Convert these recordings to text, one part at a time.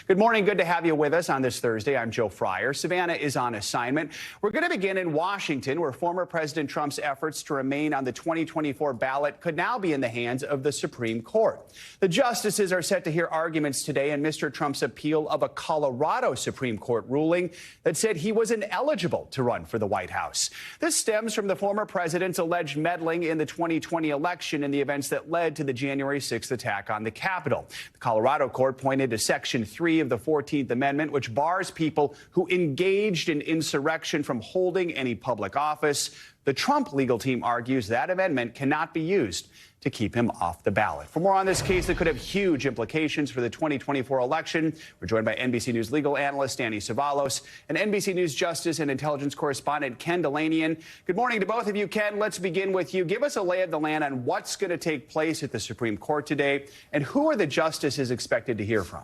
Good morning. Good to have you with us on this Thursday. I'm Joe Fryer. Savannah is on assignment. We're going to begin in Washington, where former President Trump's efforts to remain on the 2024 ballot could now be in the hands of the Supreme Court. The justices are set to hear arguments today in Mr. Trump's appeal of a Colorado Supreme Court ruling that said he was ineligible to run for the White House. This stems from the former president's alleged meddling in the 2020 election and the events that led to the January 6th attack on the Capitol. The Colorado court pointed to Section 3 of the 14th Amendment, which bars people who engaged in insurrection from holding any public office. The Trump legal team argues that amendment cannot be used to keep him off the ballot. For more on this case that could have huge implications for the 2024 election, we're joined by NBC News legal analyst Danny Savalos and NBC News justice and intelligence correspondent Ken Delanian. Good morning to both of you. Ken, let's begin with you. Give us a lay of the land on what's going to take place at the Supreme Court today, and who are the justices expected to hear from?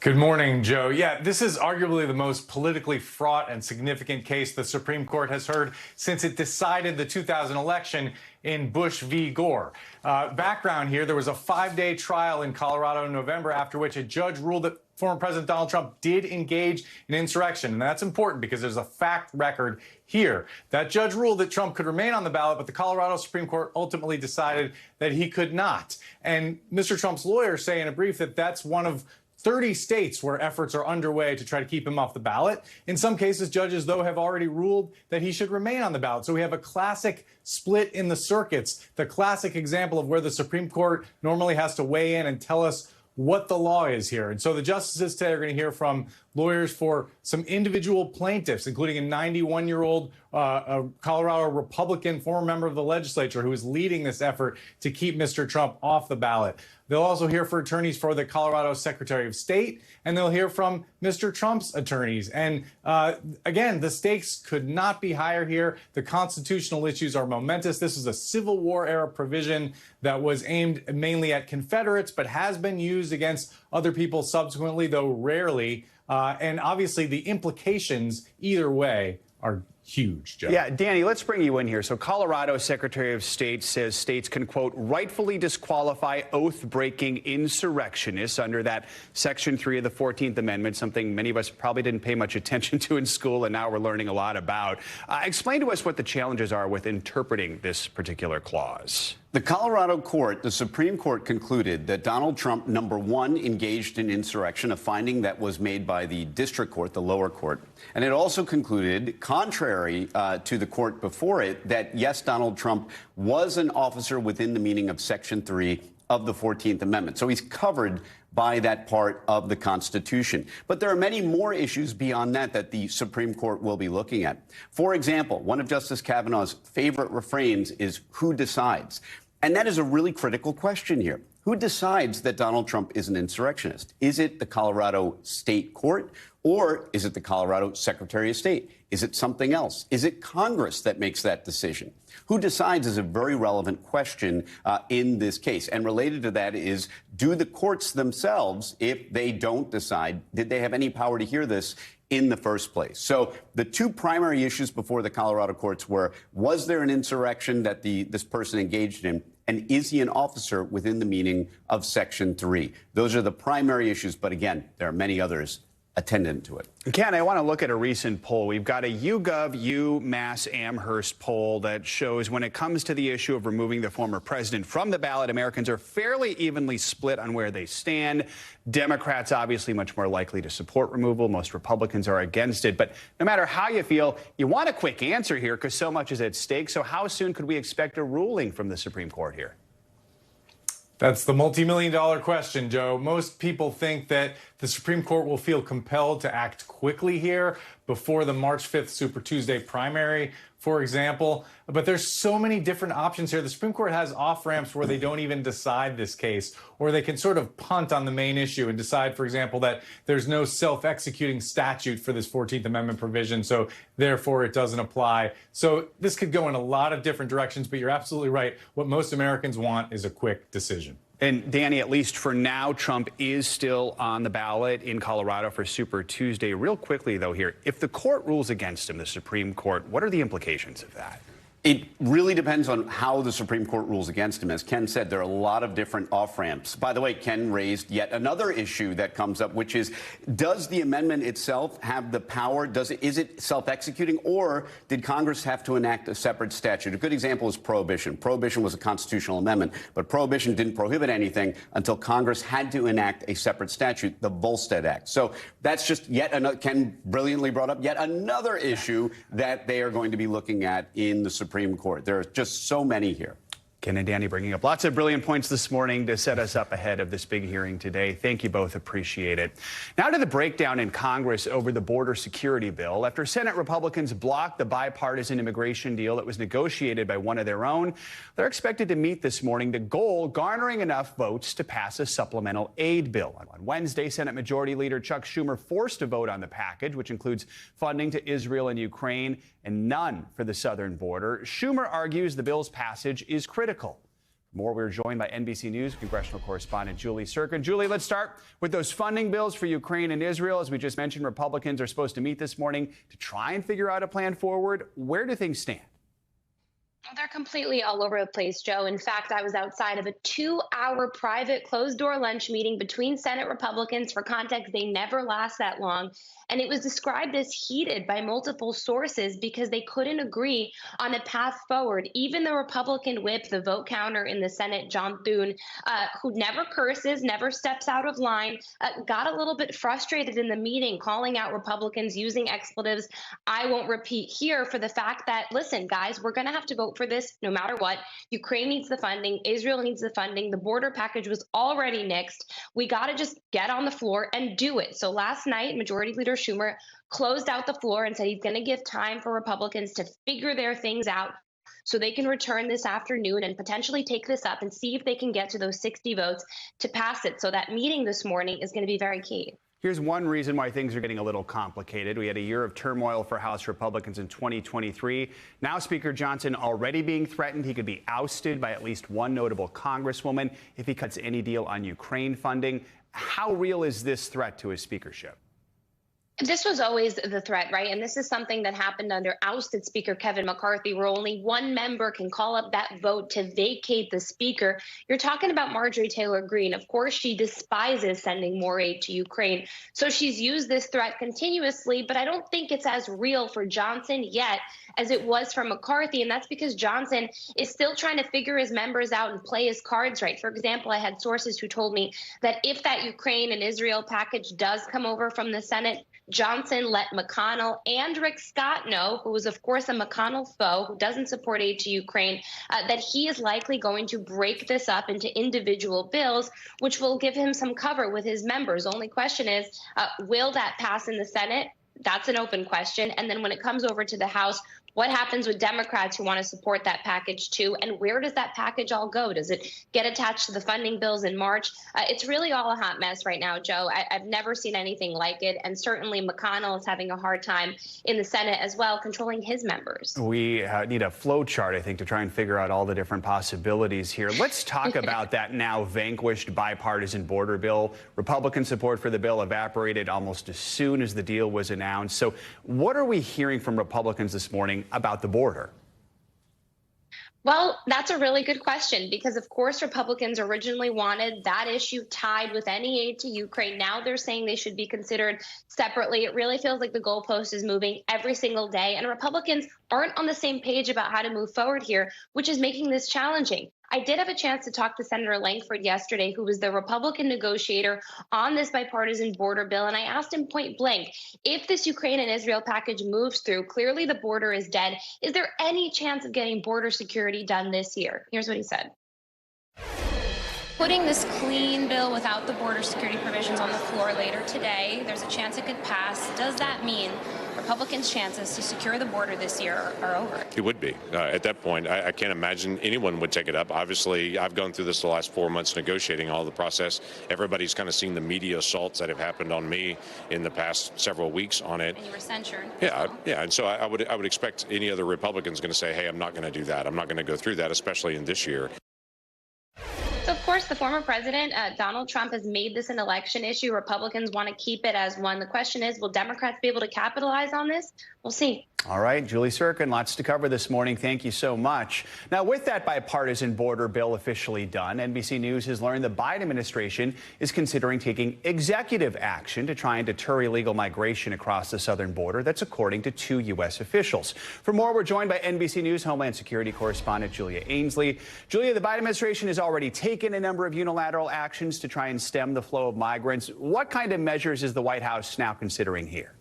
Good morning, Joe. Yeah, this is arguably the most politically fraught and significant case the Supreme Court has heard since it decided the 2000 election in Bush v. Gore. Background here, there was a 5-day trial in Colorado in November, after which a judge ruled that former President Donald Trump did engage in insurrection. And that's important because there's a fact record here. That judge ruled that Trump could remain on the ballot, but the Colorado Supreme Court ultimately decided that he could not. And Mr. Trump's lawyers say in a brief that that's one of 30 states where efforts are underway to try to keep him off the ballot. In some cases, judges, though, have already ruled that he should remain on the ballot. So we have a classic split in the circuits, the classic example of where the Supreme Court normally has to weigh in and tell us what the law is here. And so the justices today are going to hear from lawyers for some individual plaintiffs, including a 91-year-old Colorado Republican former member of the legislature who is leading this effort to keep Mr. Trump off the ballot. They'll also hear for attorneys for the Colorado Secretary of State, and they'll hear from Mr. Trump's attorneys. And again, the stakes could not be higher here. The constitutional issues are momentous. This is a Civil War era provision that was aimed mainly at Confederates, but has been used against other people subsequently, though rarely. And obviously the implications either way are huge, Joe. Yeah, Danny, let's bring you in here. So Colorado Secretary of State says states can, quote, rightfully disqualify oath-breaking insurrectionists under that Section 3 of the 14th Amendment, something many of us probably didn't pay much attention to in school, and now we're learning a lot about. Explain to us what the challenges are with interpreting this particular clause. The Colorado court, the Supreme Court, concluded that Donald Trump, number one, engaged in insurrection, a finding that was made by the district court, the lower court. And it also concluded, contrary to the court before it, that, yes, Donald Trump was an officer within the meaning of Section 3 of the 14th Amendment. So he's covered by that part of the Constitution. But there are many more issues beyond that that the Supreme Court will be looking at. For example, one of Justice Kavanaugh's favorite refrains is who decides? And that is a really critical question here. Who decides that Donald Trump is an insurrectionist? Is it the Colorado State Court, or is it the Colorado Secretary of State? Is it something else? Is it Congress that makes that decision? Who decides is a very relevant question in this case. And related to that is, do the courts themselves, if they don't decide, did they have any power to hear this in the first place? So the two primary issues before the Colorado courts were, was there an insurrection that this person engaged in? And is he an officer within the meaning of Section 3? Those are the primary issues. But again, there are many others attendant to it. Ken, I want to look at a recent poll. We've got a YouGov UMass Amherst poll that shows when it comes to the issue of removing the former president from the ballot, Americans are fairly evenly split on where they stand. Democrats obviously much more likely to support removal. Most Republicans are against it. But no matter how you feel, you want a quick answer here because so much is at stake. So how soon could we expect a ruling from the Supreme Court here? That's the multi-million-dollar question, Joe. Most people think that the Supreme Court will feel compelled to act quickly here before the March 5th Super Tuesday primary, for example. But there's so many different options here. The Supreme Court has off-ramps where they don't even decide this case, or they can sort of punt on the main issue and decide, for example, that there's no self-executing statute for this 14th Amendment provision, so therefore it doesn't apply. So this could go in a lot of different directions, but you're absolutely right. What most Americans want is a quick decision. And Danny, at least for now, Trump is still on the ballot in Colorado for Super Tuesday. Real quickly, though, here, if the court rules against him, the Supreme Court, what are the implications of that? It really depends on how the Supreme Court rules against him. As Ken said, there are a lot of different off-ramps. By the way, Ken raised yet another issue that comes up, which is, does the amendment itself have the power? Is it self-executing, or did Congress have to enact a separate statute? A good example is prohibition. Prohibition was a constitutional amendment, but prohibition didn't prohibit anything until Congress had to enact a separate statute, the Volstead Act. So that's just yet another, Ken brilliantly brought up yet another issue that they are going to be looking at in the Supreme Court. There are just so many here. Ken and Danny bringing up lots of brilliant points this morning to set us up ahead of this big hearing today. Thank you both. Appreciate it. Now to the breakdown in Congress over the border security bill. After Senate Republicans blocked the bipartisan immigration deal that was negotiated by one of their own, they're expected to meet this morning, the goal garnering enough votes to pass a supplemental aid bill. On Wednesday, Senate Majority Leader Chuck Schumer forced a vote on the package, which includes funding to Israel and Ukraine and none for the southern border. Schumer argues the bill's passage is critical. For more, we're joined by NBC News congressional correspondent Julie Sirkin. Julie, let's start with those funding bills for Ukraine and Israel. As we just mentioned, Republicans are supposed to meet this morning to try and figure out a plan forward. Where do things stand? They're completely all over the place, Joe. In fact, I was outside of a 2-hour private closed-door lunch meeting between Senate Republicans. For context, they never last that long. And it was described as heated by multiple sources because they couldn't agree on a path forward. Even the Republican whip, the vote counter in the Senate, John Thune, who never curses, never steps out of line, got a little bit frustrated in the meeting, calling out Republicans using expletives I won't repeat here, for the fact that, listen, guys, we're going to have to vote for this no matter what. Ukraine needs the funding. Israel needs the funding. The border package was already nixed. We got to just get on the floor and do it. So last night, Majority Leader Schumer closed out the floor and said he's going to give time for Republicans to figure their things out so they can return this afternoon and potentially take this up and see if they can get to those 60 votes to pass it. So that meeting this morning is going to be very key. Here's one reason why things are getting a little complicated. We had a year of turmoil for House Republicans in 2023. Now Speaker Johnson already being threatened. He could be ousted by at least one notable congresswoman if he cuts any deal on Ukraine funding. How real is this threat to his speakership? This was always the threat, right? And this is something that happened under ousted Speaker Kevin McCarthy, where only one member can call up that vote to vacate the speaker. You're talking about Marjorie Taylor Greene. Of course, she despises sending more aid to Ukraine. So she's used this threat continuously, but I don't think it's as real for Johnson yet as it was for McCarthy. And that's because Johnson is still trying to figure his members out and play his cards right. For example, I had sources who told me that if that Ukraine and Israel package does come over from the Senate, Johnson let McConnell and Rick Scott know, who is, of course, a McConnell foe, who doesn't support aid to Ukraine, that he is likely going to break this up into individual bills, which will give him some cover with his members. Only question is, will that pass in the Senate? That's an open question. And then when it comes over to the House, what happens with Democrats who want to support that package too? And where does that package all go? Does it get attached to the funding bills in March? It's really all a hot mess right now, Joe. I've never seen anything like it. And certainly McConnell is having a hard time in the Senate as well, controlling his members. We need a flow chart, I think, to try and figure out all the different possibilities here. Let's talk about that now vanquished bipartisan border bill. Republican support for the bill evaporated almost as soon as the deal was announced. So what are we hearing from Republicans this morning about the border? Well, that's a really good question because, of course, Republicans originally wanted that issue tied with any aid to Ukraine. Now they're saying they should be considered separately. It really feels like the goalpost is moving every single day, and Republicans aren't on the same page about how to move forward here, which is making this challenging. I did have a chance to talk to Senator Langford yesterday, who was the Republican negotiator on this bipartisan border bill, and I asked him point blank, if this Ukraine and Israel package moves through, clearly the border is dead. Is there any chance of getting border security done this year? Here's what he said. Putting this clean bill without the border security provisions on the floor later today, there's a chance it could pass. Does that mean Republicans' chances to secure the border this year are over? It would be. At that point, I can't imagine anyone would take it up. Obviously, I've gone through this the last 4 months negotiating all the process. Everybody's kind of seen the media assaults that have happened on me in the past several weeks on it. And you were censured. Yeah, and so I would expect any other Republicans going to say, hey, I'm not going to do that. I'm not going to go through that, especially in this year. So, of course, the former president, Donald Trump, has made this an election issue. Republicans want to keep it as one. The question is, will Democrats be able to capitalize on this? We'll see. All right, Julie Sirkin, lots to cover this morning. Thank you so much. Now, with that bipartisan border bill officially done, NBC News has learned the Biden administration is considering taking executive action to try and deter illegal migration across the southern border. That's according to 2 U.S. officials. For more, we're joined by NBC News Homeland Security correspondent Julia Ainsley. Julia, the Biden administration has already taken a number of unilateral actions to try and stem the flow of migrants. What kind of measures is the White House now considering here?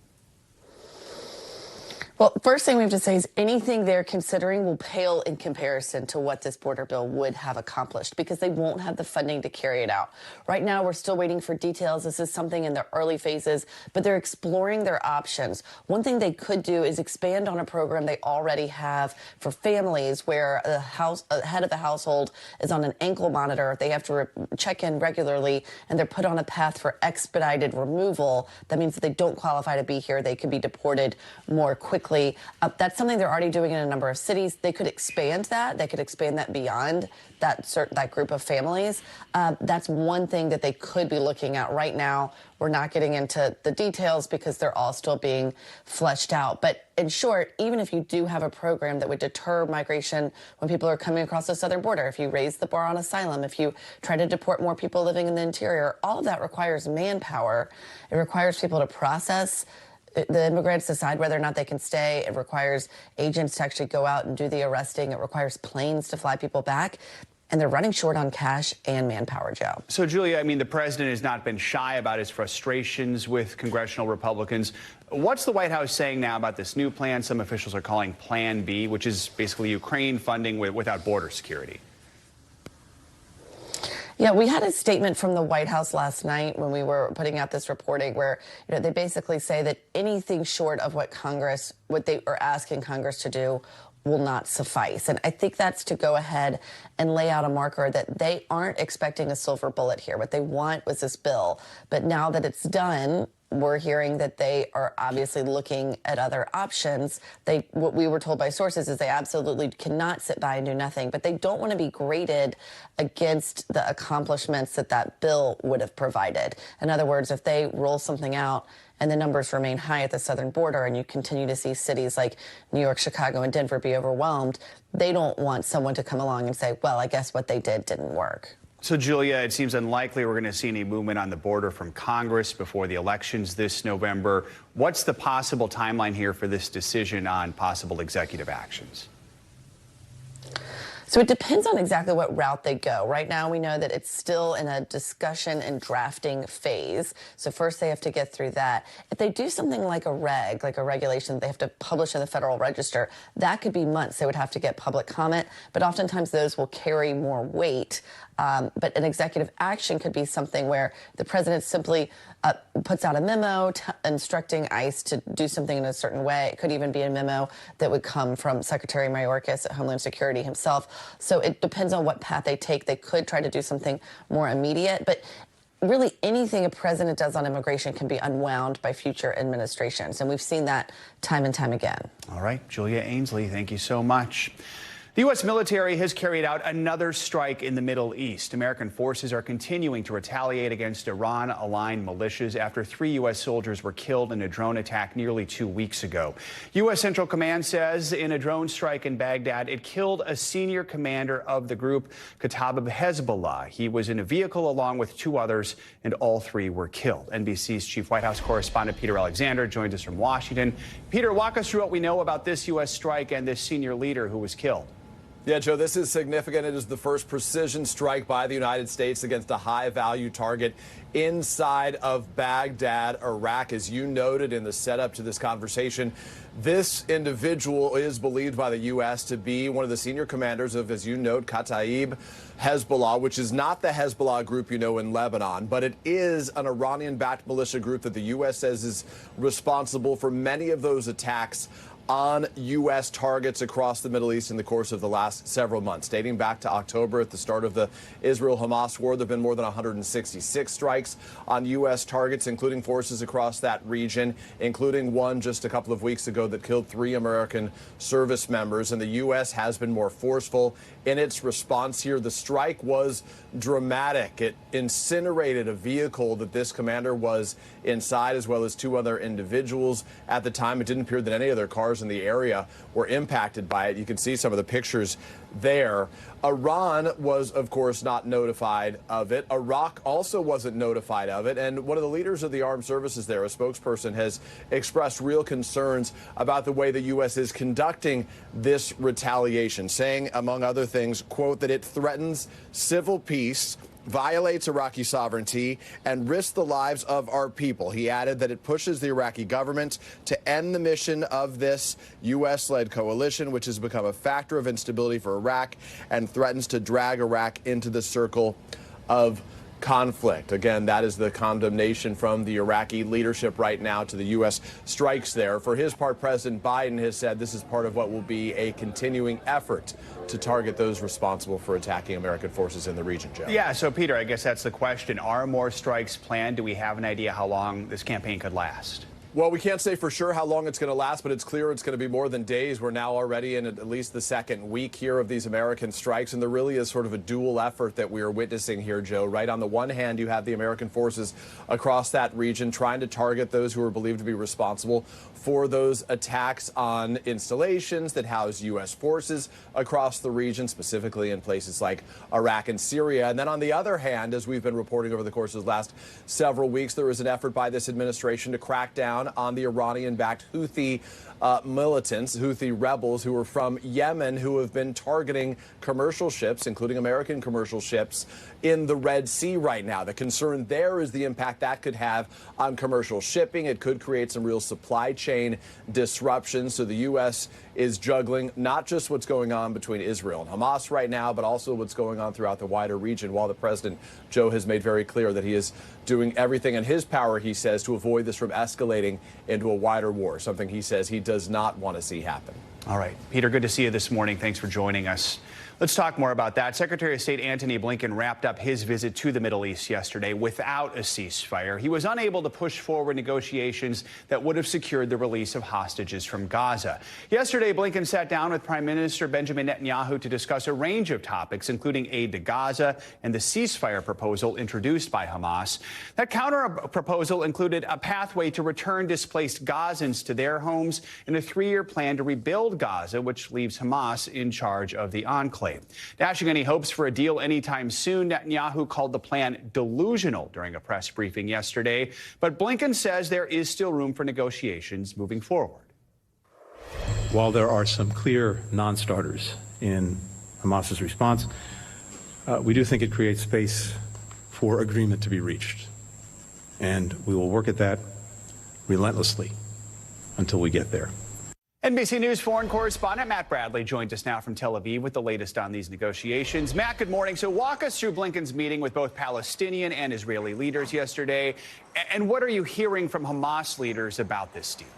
Well, first thing we have to say is anything they're considering will pale in comparison to what this border bill would have accomplished because they won't have the funding to carry it out. Right now, we're still waiting for details. This is something in the early phases, but they're exploring their options. One thing they could do is expand on a program they already have for families where a head of the household is on an ankle monitor. They have to check in regularly, and they're put on a path for expedited removal. That means that they don't qualify to be here. They could be deported more quickly. That's something they're already doing in a number of cities. They could expand that. They could expand that beyond that group of families. That's one thing that they could be looking at right now. We're not getting into the details because they're all still being fleshed out. But in short, even if you do have a program that would deter migration when people are coming across the southern border, if you raise the bar on asylum, if you try to deport more people living in the interior, all of that requires manpower. It requires people to process the immigrants, decide whether or not they can stay. It requires agents to actually go out and do the arresting. It requires planes to fly people back. And they're running short on cash and manpower, Joe. So, Julia, I mean, the president has not been shy about his frustrations with congressional Republicans. What's the White House saying now about this new plan some officials are calling Plan B, which is basically Ukraine funding without border security? Yeah, we had a statement from the White House last night when we were putting out this reporting where, they basically say that anything short of what they are asking Congress to do will not suffice. And I think that's to go ahead and lay out a marker that they aren't expecting a silver bullet here. What they want was this bill. But now that it's done, we're hearing that they are obviously looking at other options. What we were told by sources is they absolutely cannot sit by and do nothing, but they don't want to be graded against the accomplishments that bill would have provided. In other words, if they roll something out and the numbers remain high at the southern border and you continue to see cities like New York, Chicago, and Denver be overwhelmed, they don't want someone to come along and say, well, I guess what they did didn't work. So, Julia, it seems unlikely we're going to see any movement on the border from Congress before the elections this November. What's the possible timeline here for this decision on possible executive actions? So it depends on exactly what route they go. Right now, we know that it's still in a discussion and drafting phase. So first they have to get through that. If they do something like a regulation that they have to publish in the Federal Register, that could be months. They would have to get public comment, but oftentimes those will carry more weight. But an executive action could be something where the president simply puts out a memo instructing ICE to do something in a certain way. It could even be a memo that would come from Secretary Mayorkas at Homeland Security himself. So it depends on what path they take. They could try to do something more immediate, but really anything a president does on immigration can be unwound by future administrations. And we've seen that time and time again. All right, Julia Ainsley, thank you so much. The U.S. military has carried out another strike in the Middle East. American forces are continuing to retaliate against Iran-aligned militias after 3 U.S. soldiers were killed in a drone attack nearly 2 weeks ago. U.S. Central Command says in a drone strike in Baghdad, it killed a senior commander of the group, Kataib of Hezbollah. He was in a vehicle along with 2 others, and all 3 were killed. NBC's chief White House correspondent Peter Alexander joins us from Washington. Peter, walk us through what we know about this U.S. strike and this senior leader who was killed. Yeah, Joe, this is significant. It is the first precision strike by the United States against a high-value target inside of Baghdad, Iraq. As you noted in the setup to this conversation, this individual is believed by the U.S. to be one of the senior commanders of, as you note, Kataib Hezbollah, which is not the Hezbollah group you know in Lebanon, but it is an Iranian-backed militia group that the U.S. says is responsible for many of those attacks on U.S. targets across the Middle East in the course of the last several months. Dating back to October at the start of the Israel-Hamas war, there have been more than 166 strikes on U.S. targets, including forces across that region, including one just a couple of weeks ago that killed 3 American service members. And the U.S. has been more forceful in its response here. The strike was dramatic. It incinerated a vehicle that this commander was inside, as well as 2 other individuals. At the time, it didn't appear that any other cars stores in the area were impacted by it. You can see some of the pictures there. Iran was, of course, not notified of it. Iraq also wasn't notified of it. And one of the leaders of the armed services there, a spokesperson, has expressed real concerns about the way the U.S. is conducting this retaliation, saying, among other things, quote, that it threatens civil peace, violates Iraqi sovereignty, and risks the lives of our people. He added that it pushes the Iraqi government to end the mission of this U.S.-led coalition, which has become a factor of instability for Iraq and threatens to drag Iraq into the circle of conflict. Again, that is the condemnation from the Iraqi leadership right now to the U.S. strikes there. For his part, President Biden has said this is part of what will be a continuing effort to target those responsible for attacking American forces in the region, Joe. Yeah, so Peter, I guess that's the question. Are more strikes planned? Do we have an idea how long this campaign could last? Well, we can't say for sure how long it's going to last, but it's clear it's going to be more than days. We're now already in at least the second week here of these American strikes, and there really is sort of a dual effort that we are witnessing here, Joe. Right on the one hand, you have the American forces across that region trying to target those who are believed to be responsible for those attacks on installations that house U.S. forces across the region, specifically in places like Iraq and Syria. And then on the other hand, as we've been reporting over the course of the last several weeks, there is an effort by this administration to crack down on the Iranian-backed Houthi militants, Houthi rebels who are from Yemen, who have been targeting commercial ships, including American commercial ships, in the Red Sea right now. The concern there is the impact that could have on commercial shipping. It could create some real supply chain disruptions. So the U.S. is juggling not just what's going on between Israel and Hamas right now, but also what's going on throughout the wider region, while the president, Joe, has made very clear that he is doing everything in his power, he says, to avoid this from escalating into a wider war, something he says he does not want to see happen. All right, Peter, good to see you this morning. Thanks for joining us. Let's talk more about that. Secretary of State Antony Blinken wrapped up his visit to the Middle East yesterday without a ceasefire. He was unable to push forward negotiations that would have secured the release of hostages from Gaza. Yesterday, Blinken sat down with Prime Minister Benjamin Netanyahu to discuss a range of topics, including aid to Gaza and the ceasefire proposal introduced by Hamas. That counter proposal included a pathway to return displaced Gazans to their homes and a 3-year plan to rebuild Gaza, which leaves Hamas in charge of the enclave. Dashing any hopes for a deal anytime soon, Netanyahu called the plan delusional during a press briefing yesterday. But Blinken says there is still room for negotiations moving forward. While there are some clear non-starters in Hamas's response, we do think it creates space for agreement to be reached. And we will work at that relentlessly until we get there. NBC News foreign correspondent Matt Bradley joins us now from Tel Aviv with the latest on these negotiations. Matt, good morning. So walk us through Blinken's meeting with both Palestinian and Israeli leaders yesterday. And what are you hearing from Hamas leaders about this deal?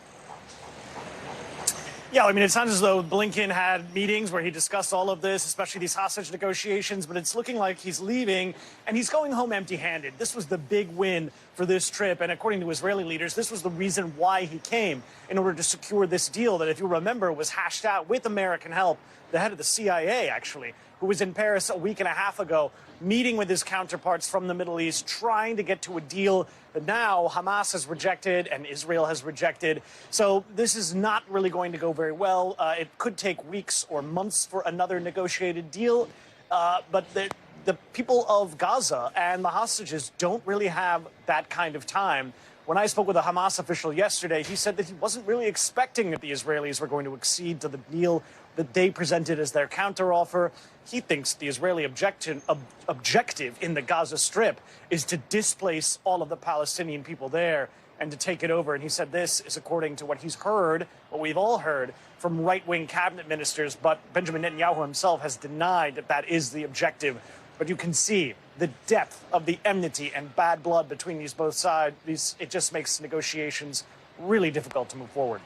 Yeah, I mean, it sounds as though Blinken had meetings where he discussed all of this, especially these hostage negotiations, but it's looking like he's leaving and he's going home empty-handed. This was the big win for this trip, and according to Israeli leaders, this was the reason why he came, in order to secure this deal that, if you remember, was hashed out with American help. The head of the CIA, actually, who was in Paris a week and a half ago, meeting with his counterparts from the Middle East, trying to get to a deal that now Hamas has rejected and Israel has rejected. So this is not really going to go very well. It could take weeks or months for another negotiated deal. But the people of Gaza and the hostages don't really have that kind of time. When I spoke with a Hamas official yesterday, he said that he wasn't really expecting that the Israelis were going to accede to the deal that they presented as their counteroffer. He thinks the Israeli objective in the Gaza Strip is to displace all of the Palestinian people there and to take it over. And he said this is according to what he's heard, what we've all heard, from right-wing cabinet ministers. But Benjamin Netanyahu himself has denied that that is the objective. But you can see the depth of the enmity and bad blood between these both sides. It just makes negotiations really difficult to move forward.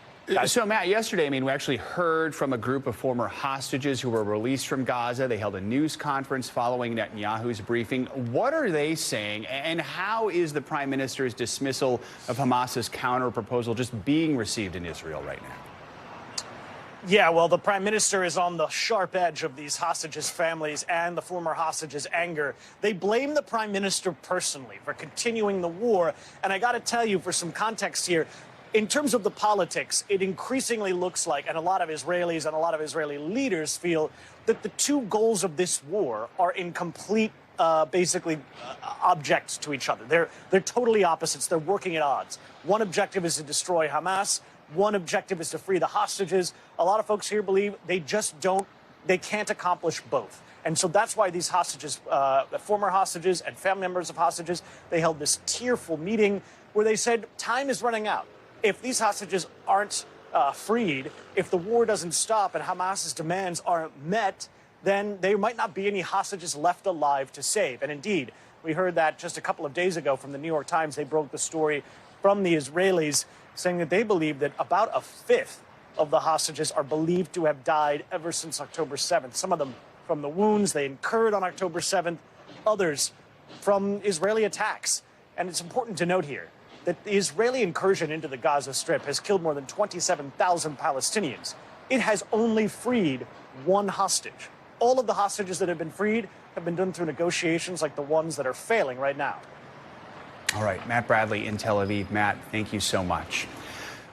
So, Matt, yesterday, we actually heard from a group of former hostages who were released from Gaza. They held a news conference following Netanyahu's briefing. What are they saying, and how is the prime minister's dismissal of Hamas's counter proposal just being received in Israel right now? Yeah, well, the prime minister is on the sharp edge of these hostages' families and the former hostages' anger. They blame the prime minister personally for continuing the war. And I got to tell you, for some context here, In terms of the politics, it increasingly looks like, and a lot of Israelis and a lot of Israeli leaders feel, that the two goals of this war are in complete, objects to each other. They're totally opposites. They're working at odds. One objective is to destroy Hamas. One objective is to free the hostages. A lot of folks here believe they can't accomplish both. And so that's why these hostages, former hostages and family members of hostages, they held this tearful meeting where they said time is running out. If these hostages aren't freed, if the war doesn't stop and Hamas's demands aren't met, then there might not be any hostages left alive to save. And indeed, we heard that just a couple of days ago from the New York Times. They broke the story from the Israelis saying that they believe that about a fifth of the hostages are believed to have died ever since October 7th. Some of them from the wounds they incurred on October 7th, others from Israeli attacks. And it's important to note here that the Israeli incursion into the Gaza Strip has killed more than 27,000 Palestinians. It has only freed one hostage. All of the hostages that have been freed have been done through negotiations like the ones that are failing right now. All right, Matt Bradley in Tel Aviv. Matt, thank you so much.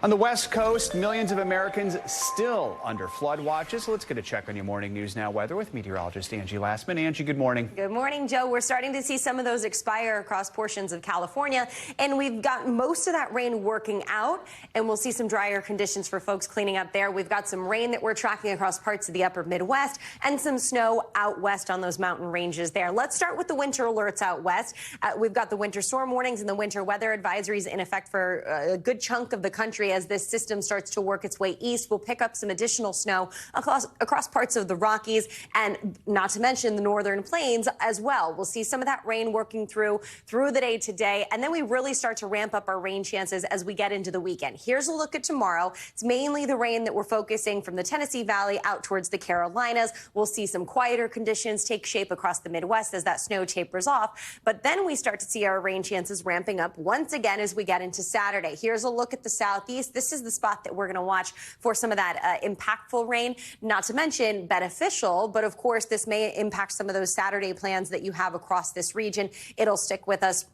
On the West Coast, millions of Americans still under flood watches. Let's get a check on your morning news now weather with meteorologist Angie Lastman. Angie, good morning. Good morning, Joe. We're starting to see some of those expire across portions of California, and we've got most of that rain working out, and we'll see some drier conditions for folks cleaning up there. We've got some rain that we're tracking across parts of the upper Midwest and some snow out west on those mountain ranges there. Let's start with the winter alerts out west. We've got the winter storm warnings and the winter weather advisories in effect for a good chunk of the country. As this system starts to work its way east, we'll pick up some additional snow across parts of the Rockies, and not to mention the northern plains as well. We'll see some of that rain working through the day today, and then we really start to ramp up our rain chances as we get into the weekend. Here's a look at tomorrow. It's mainly the rain that we're focusing from the Tennessee Valley out towards the Carolinas. We'll see some quieter conditions take shape across the Midwest as that snow tapers off, but then we start to see our rain chances ramping up once again as we get into Saturday. Here's a look at the southeast. This is the spot that we're going to watch for some of that impactful rain, not to mention beneficial, but of course this may impact some of those Saturday plans that you have across this region. It'll stick with us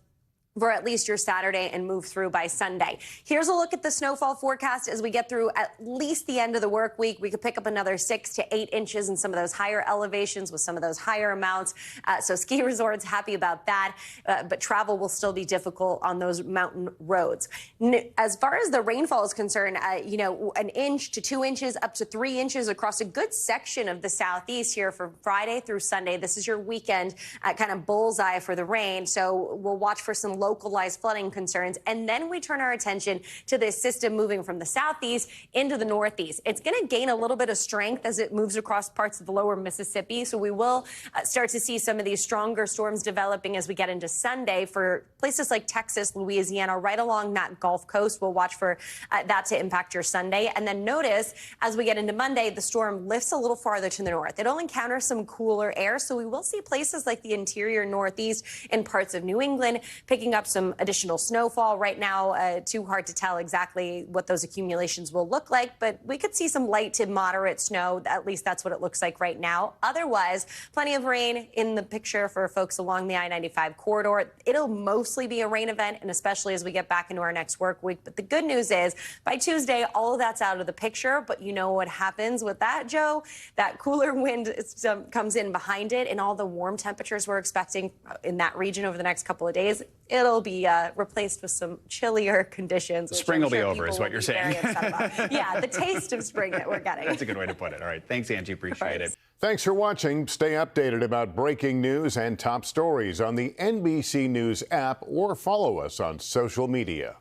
for at least your Saturday and move through by Sunday. Here's a look at the snowfall forecast as we get through at least the end of the work week. We could pick up another 6 to 8 inches in some of those higher elevations with some of those higher amounts. So ski resorts, happy about that. But travel will still be difficult on those mountain roads. As far as the rainfall is concerned, 1 inch to 2 inches up to 3 inches across a good section of the southeast here for Friday through Sunday. This is your weekend kind of bullseye for the rain. So we'll watch for some localized flooding concerns. And then we turn our attention to this system moving from the southeast into the northeast. It's going to gain a little bit of strength as it moves across parts of the lower Mississippi. So we will start to see some of these stronger storms developing as we get into Sunday for places like Texas, Louisiana, right along that Gulf Coast. We'll watch for that to impact your Sunday. And then notice as we get into Monday, the storm lifts a little farther to the north. It'll encounter some cooler air. So we will see places like the interior northeast and parts of New England picking up some additional snowfall. Right now, too hard to tell exactly what those accumulations will look like, but we could see some light to moderate snow. At least that's what it looks like right now. Otherwise, plenty of rain in the picture for folks along the I-95 corridor. It'll mostly be a rain event, and especially as we get back into our next work week. But the good news is by Tuesday, all of that's out of the picture. But you know what happens with that, Joe? That cooler wind comes in behind it, and all the warm temperatures we're expecting in that region over the next couple of days, it'll be replaced with some chillier conditions. Spring will be over, is what you're saying. Yeah, the taste of spring that we're getting. That's a good way to put it. All right. Thanks, Angie. Appreciate it. Thanks for watching. Stay updated about breaking news and top stories on the NBC News app or follow us on social media.